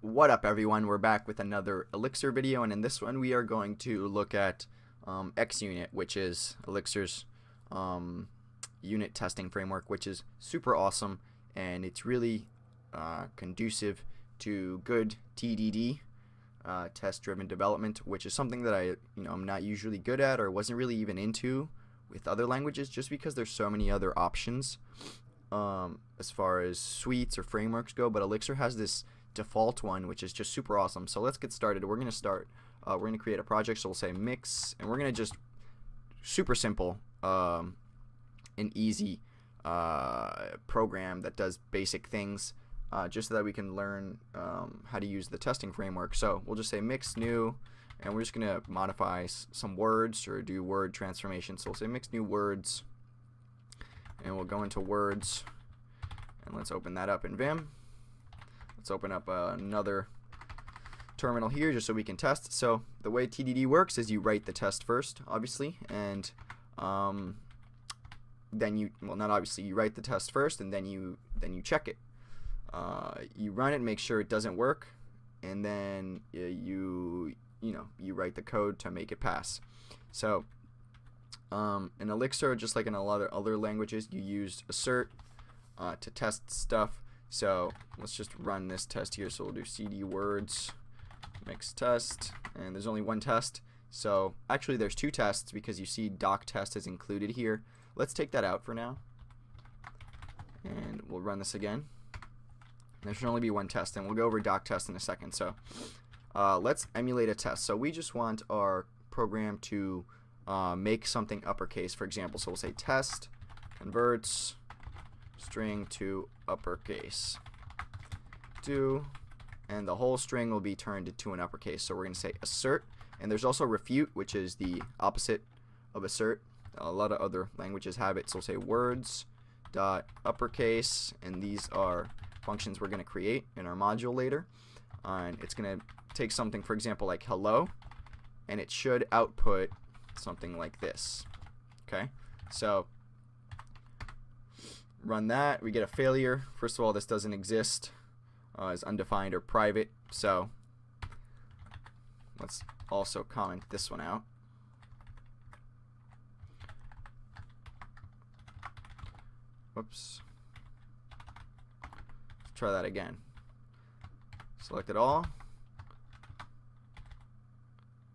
What up, everyone? We're back with another Elixir video, and in this one we are going to look at ExUnit, which is Elixir's unit testing framework, which is super awesome, and it's really conducive to good TDD, test-driven development, which is something that I'm not usually good at or wasn't really even into with other languages, just because there's so many other options as far as suites or frameworks go. But Elixir has this default one, which is just super awesome. So let's get started. We're going to start. We're going to create a project. So we'll say mix, and we're going to just super simple, an easy program that does basic things, just so that we can learn how to use the testing framework. So we'll just say mix new, and we're just going to modify some words or do word transformation. So we'll say mix new words, and we'll go into words, and let's open that up in Vim. Let's open up another terminal here just so we can test. So the way TDD works is you write the test first, obviously, and then you, well, not obviously, you write the test first, and then you check it. You run it, make sure it doesn't work, and then you write the code to make it pass. So in Elixir, just like in a lot of other languages, you use assert to test stuff. So let's just run this test here. So we'll do cd words mix test, and there's only one test. So actually there's two tests because you see doctest is included here. Let's take that out for now, and we'll run this again. There should only be one test, and we'll go over doctest in a second. So let's emulate a test. So we just want our program to make something uppercase, for example. So we'll say test converts string to uppercase do, and the whole string will be turned into an uppercase. So we're going to say assert, and there's also refute, which is the opposite of assert. A lot of other languages have it. So we'll say words dot uppercase, and these are functions we're going to create in our module later, and it's going to take something, for example, like hello, and it should output something like this. Okay, so run that. We get a failure. First of all, this doesn't exist, is undefined or private. So let's also comment this one out. Whoops. Let's try that again. Select it all.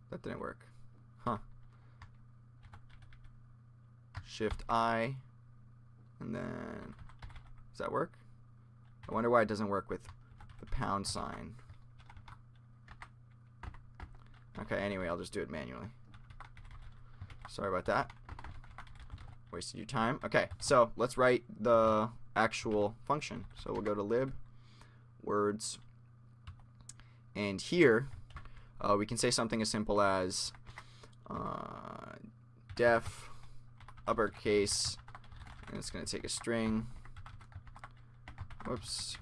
That didn't work. Huh. Shift I. And then, does that work? I wonder why it doesn't work with the pound sign. Okay, anyway, I'll just do it manually. Sorry about that. Wasted your time. Okay, so let's write the actual function. So we'll go to lib, words, and here we can say something as simple as def uppercase, and it's going to take a string. Whoops.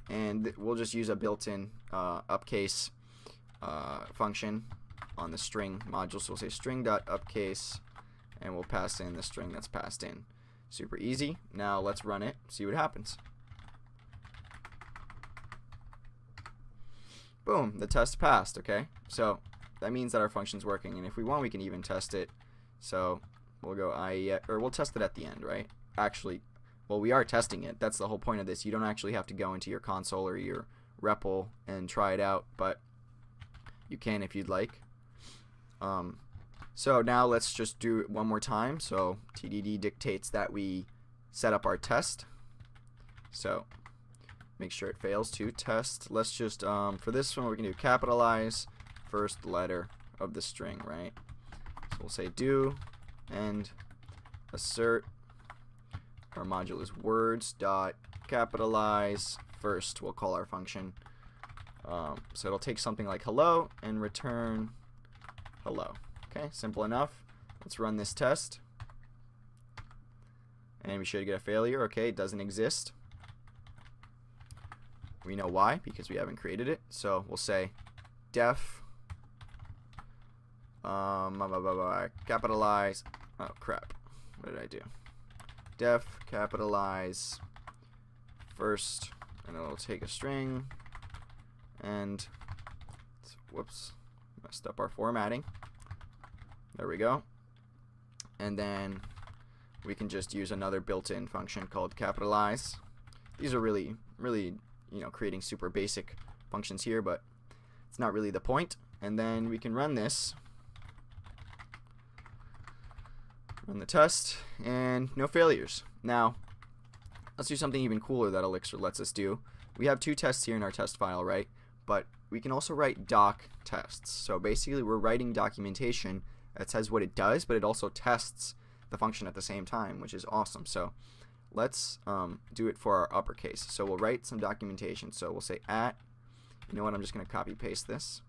And we'll just use a built-in upcase function on the string module. So we'll say string.upcase, and we'll pass in the string that's passed in. Super easy. Now let's run it, see what happens. Boom, the test passed. Okay, so that means that our function's working, and if we want, we can even test it. So we'll go or we'll test it at the end, right? Actually, well, we are testing it. That's the whole point of this. You don't actually have to go into your console or your REPL and try it out, but you can if you'd like. So now let's just do it one more time. So TDD dictates that we set up our test. So make sure it fails to test. Let's just, for this one, we can do capitalize first letter of the string, right? So we'll say do and assert. Our module is words dot capitalize first. We'll call our function. So it'll take something like hello and return hello. Okay, simple enough. Let's run this test, and we should get a failure. Okay, it doesn't exist. We know why, because we haven't created it. So we'll say def capitalize. Oh crap, what did I do? Def capitalize first and it'll take a string, and whoops, messed up our formatting. There we go. And then we can just use another built-in function called capitalize. These are really, creating super basic functions here, but it's not really the point. And then we can run this, run the test, and no failures. Now, let's do something even cooler that Elixir lets us do. We have 2 tests here in our test file, right? But we can also write doctests. So basically, we're writing documentation that says what it does, but it also tests the function at the same time, which is awesome. So let's do it for our uppercase. So we'll write some documentation. So we'll say you know what, I'm just going to copy paste this,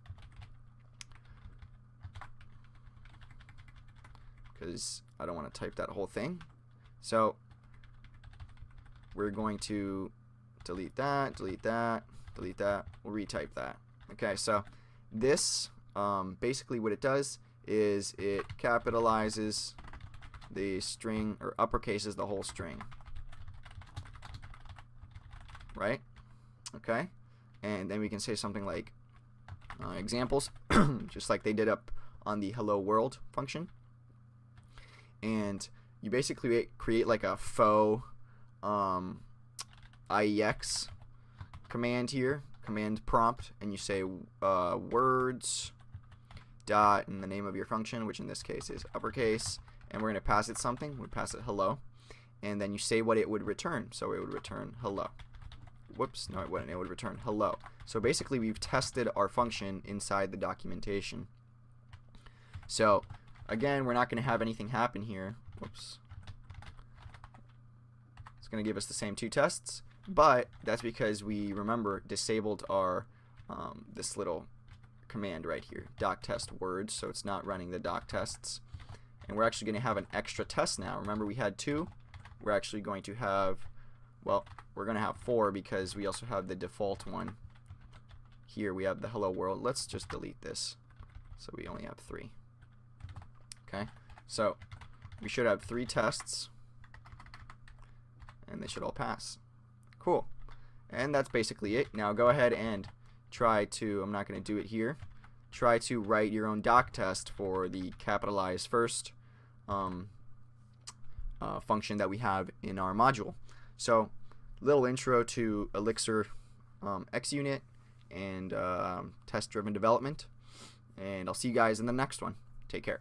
because I don't want to type that whole thing. So we're going to delete that, delete that, delete that. We'll retype that. Okay, so this basically what it does is it capitalizes the string, or uppercases the whole string, right? Okay, and then we can say something like examples, just like they did up on the hello world function. And you basically create like a faux IEX command here, command prompt, and you say words dot and the name of your function, which in this case is uppercase, and we're going to pass it something. We pass it hello, and then you say what it would return. So it would return hello. Whoops, no it wouldn't. It would return hello. So basically we've tested our function inside the documentation. So again, we're not going to have anything happen here. Whoops. It's going to give us the same 2 tests, but that's because we, remember, disabled our this little command right here, doctest words, so it's not running the doctests. And we're actually going to have an extra test now. Remember, we had 2. We're actually going to have, well, we're going to have 4, because we also have the default one. Here we have the hello world. Let's just delete this, so we only have 3. Okay, so we should have 3 tests, and they should all pass. Cool. And that's basically it. Now go ahead and try to, I'm not going to do it here, try to write your own doc test for the capitalize first function that we have in our module. So, little intro to Elixir ExUnit and test-driven development, and I'll see you guys in the next one. Take care.